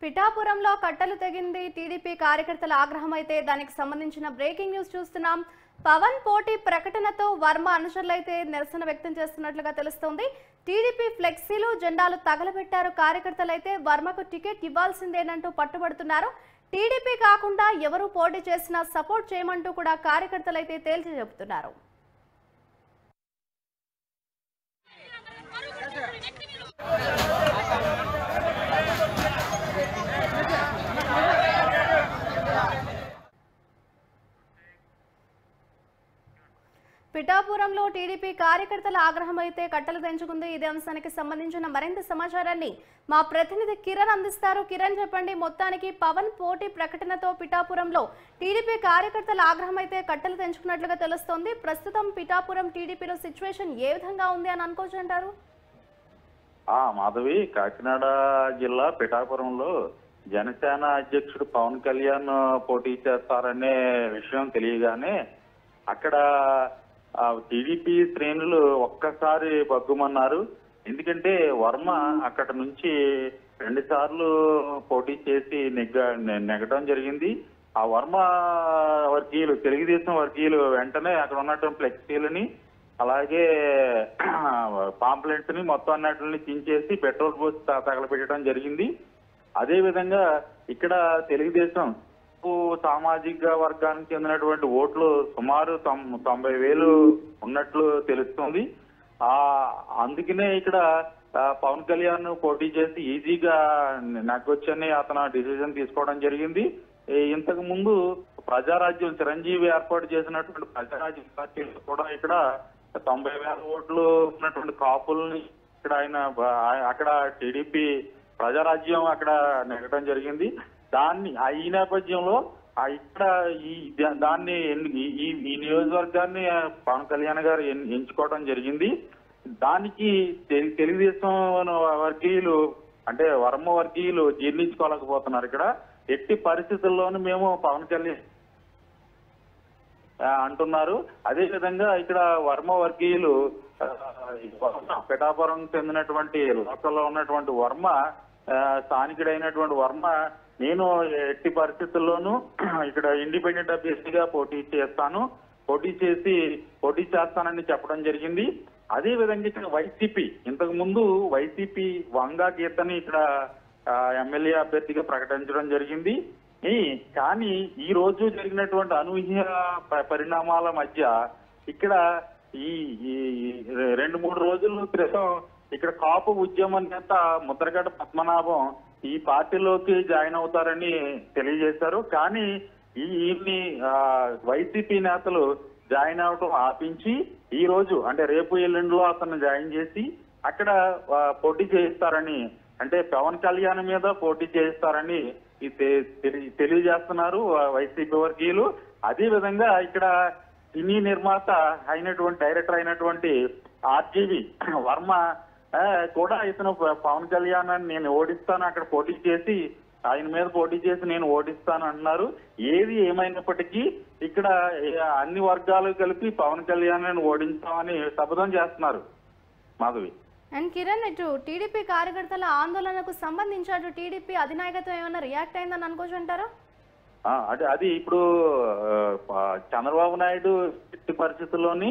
పిఠాపురంలో కట్టలు తెగింది టీడీపీ కార్యకర్తల ఆగ్రహం అయితే దానికి సంబంధించిన బ్రేకింగ్ న్యూస్ చూస్తున్నాం. పవన్ పోటీ ప్రకటనతో వర్మ అనుచరులైతే నిరసన వ్యక్తం చేస్తున్నట్లుగా తెలుస్తోంది. టీడీపీ ఫ్లెక్సీలు జెండాలు తగలబెట్టారు. కార్యకర్తలైతే వర్మకు టికెట్ ఇవ్వాల్సిందేనంటూ పట్టుబడుతున్నారు. టీడీపీ కాకుండా ఎవరు పోటీ చేసినా సపోర్ట్ చేయమంటూ కూడా కార్యకర్తలైతే తేల్చి చెబుతున్నారు. పిఠాపురంలో టీడీపీ కార్యకర్తల ఆగ్రహం అయితే కట్టలు తెంచుకుంది. ఇదే అంశానికి సంబంధించిన మరింత సమాచారాన్ని మా ప్రతినిధి కిరణ్ అందిస్తారు. కిరణ్, చెప్పండి, మొత్తానికి పవన్ పోటీ ప్రకటనతో పిఠాపురంలో టీడీపీ కార్యకర్తల ఆగ్రహం అయితే కట్టలు తెంచుకున్నట్లుగా తెలుస్తోంది. ప్రస్తుతం పిఠాపురం టీడీపీలో సిచ్యువేషన్ ఏ విధంగా ఉంది అని అనుకోవచ్చు అంటారు? మాధవి, కాకినాడ జిల్లా పిఠాపురంలో జనసేన అధ్యక్షుడు పవన్ కళ్యాణ్ పోటీ చేస్తారనే విషయం తెలియగానే అక్కడ టీడీపీ శ్రేణులు ఒక్కసారి బగ్గుమన్నారు. ఎందుకంటే వర్మ అక్కడ నుంచి 2 సార్లు పోటీ చేసి నెగ్గడం జరిగింది. ఆ వర్మ వర్గీయులు, తెలుగుదేశం వర్గీయులు వెంటనే అక్కడ ఉన్నటువంటి ఫ్లెక్సీలని అలాగే పాంప్లెంట్స్ ని మొత్తం అన్నిటిని చించేసి పెట్రోల్ పోసి తగలబెట్టడం జరిగింది. అదే విధంగా ఇక్కడ తెలుగుదేశం సామాజిక వర్గానికి చెందినటువంటి ఓట్లు సుమారు 90,000 ఉన్నట్లు తెలుస్తుంది. అందుకనే ఇక్కడ పవన్ కళ్యాణ్ పోటీ చేసి ఈజీగా నెగ్గొచ్చని అతను డిసిజన్ తీసుకోవడం జరిగింది. ఇంతకు ముందు ప్రజారాజ్యం చిరంజీవి ఏర్పాటు చేసినటువంటి ప్రజారాజ్యం పార్టీలు కూడా ఇక్కడ 90,000 ఓట్లు ఉన్నటువంటి కాపుల్ని ఇక్కడ అక్కడ టీడీపీ ప్రజారాజ్యం అక్కడ నెగ్గడం జరిగింది. ఈ నేపథ్యంలో ఇక్కడ దాన్ని ఈ నియోజకవర్గాన్ని పవన్ కళ్యాణ్ గారు ఎంచుకోవడం జరిగింది. దానికి తెలుగుదేశం వర్గీయులు అంటే వర్మ వర్గీయులు జీర్ణించుకోలేకపోతున్నారు. ఇక్కడ ఎట్టి పరిస్థితుల్లోనూ మేము పవన్ కళ్యాణ్ అంటున్నారు. అదే విధంగా ఇక్కడ వర్మ వర్గీయులు పిఠాపురం చెందినటువంటి లోకల్లో ఉన్నటువంటి వర్మ, స్థానికుడైనటువంటి వర్మ, నేను ఎట్టి పరిస్థితుల్లోనూ ఇక్కడ ఇండిపెండెంట్ అభ్యర్థిగా పోటీ చేస్తానని చెప్పడం జరిగింది. అదే విధంగా ఇక్కడ వైసీపీ ఇంతకు ముందు వంగా గీతని ఇక్కడ ఎమ్మెల్యే అభ్యర్థిగా ప్రకటించడం జరిగింది. కానీ ఈ రోజు జరిగినటువంటి అనూహ్య పరిణామాల మధ్య ఇక్కడ ఈ 2-3 రోజుల క్రితం ఇక్కడ కాపు ఉద్యమ నేత ముద్రగడ పద్మనాభం ఈ పార్టీలోకి జాయిన్ అవుతారని తెలియజేశారు. కానీ ఈయన్ని వైసీపీ నేతలు జాయిన్ అవటం ఆపించి ఈ రోజు అంటే రేపు ఎల్లుండిలో అతను జాయిన్ చేసి అక్కడ పోటీ చేయిస్తారని, అంటే పవన్ కళ్యాణ్ మీద పోటీ చేయిస్తారని తెలియజేస్తున్నారు వైసీపీ వర్గీయులు. అదే విధంగా ఇక్కడ సినీ నిర్మాత అయినటువంటి డైరెక్టర్ అయినటువంటి ఆర్జీవి వర్మ కూడా ఇతను పవన్ కళ్యాణ్ నేను ఓడిస్తాను, అక్కడ పోటీ చేసి ఆయన మీద పోటీ చేసి నేను ఓడిస్తాను అంటున్నారు. ఏది ఏమైనప్పటికీ ఇక్కడ అన్ని వర్గాలు కలిపి పవన్ కళ్యాణ్ ఓడించామని శపథం చేస్తున్నారు. మాధవి అండ్ కిరణ్, ఇటు టీడీపీ కార్యకర్తల ఆందోళనకు సంబంధించి అటు టీడీపీ అధినాయకత్వం ఏమైనా రియాక్ట్ అయిందని అనుకోవచ్చు అంటారా? అది ఇప్పుడు చంద్రబాబు నాయుడు ఎట్టి పరిస్థితుల్లోని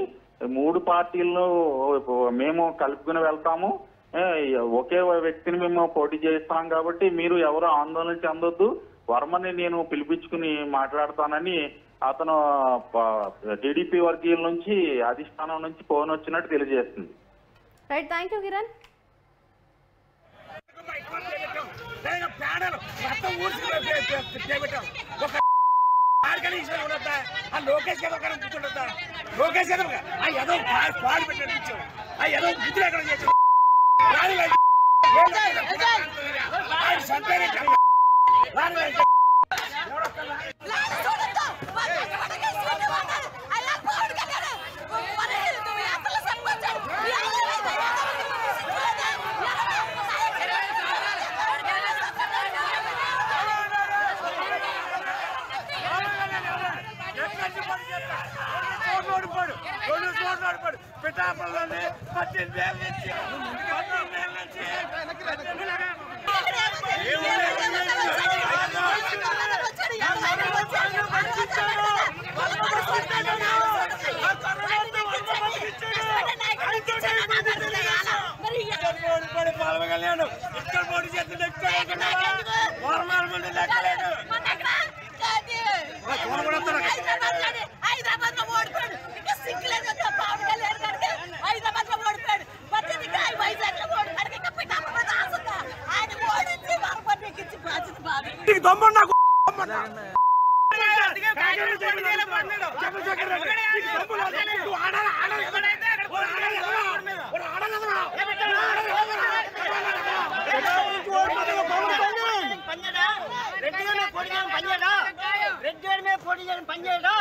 3 పార్టీలను మేము కలుపుకుని వెళ్తాము, ఒకే వ్యక్తిని మేము పోటీ చేస్తాం కాబట్టి మీరు ఎవరు ఆందోళన చెందొద్దు, వర్మని నేను పిలిపించుకుని మాట్లాడతానని అతను టీడీపీ వర్గీయుల నుంచి అధిష్టానం నుంచి ఫోన్ వచ్చినట్టు తెలియజేస్తుంది. Right, thank you Kiran. Lokesh Lokesh ఏదో పాలు పెట్టించు ఏదో బుద్ధి ఎక్కడ చేసి పిఠాపురంలోని 18,000 నుంచి 40 కళ్యాణ్ ఇక్కడ పోటీ చేస్తుంటే లెక్కలేదు హైదరాబాద్ లో ఓడిపోయాడు ఇంకా సిగ్గులేదు పవన్ కళ్యాణ్ గారికి హైదరాబాద్ లో ఓడిపోయాడు వైజాగ్ లో ఓడిపోయాడు ఇంకా పిఠాపురం ఆసుందా ఆయన ఓడించి వరపడికి ఇచ్చి బాధ్యత బాగా రెడ్డి గారి మీద పోటీ చేయడం పనిచేయడా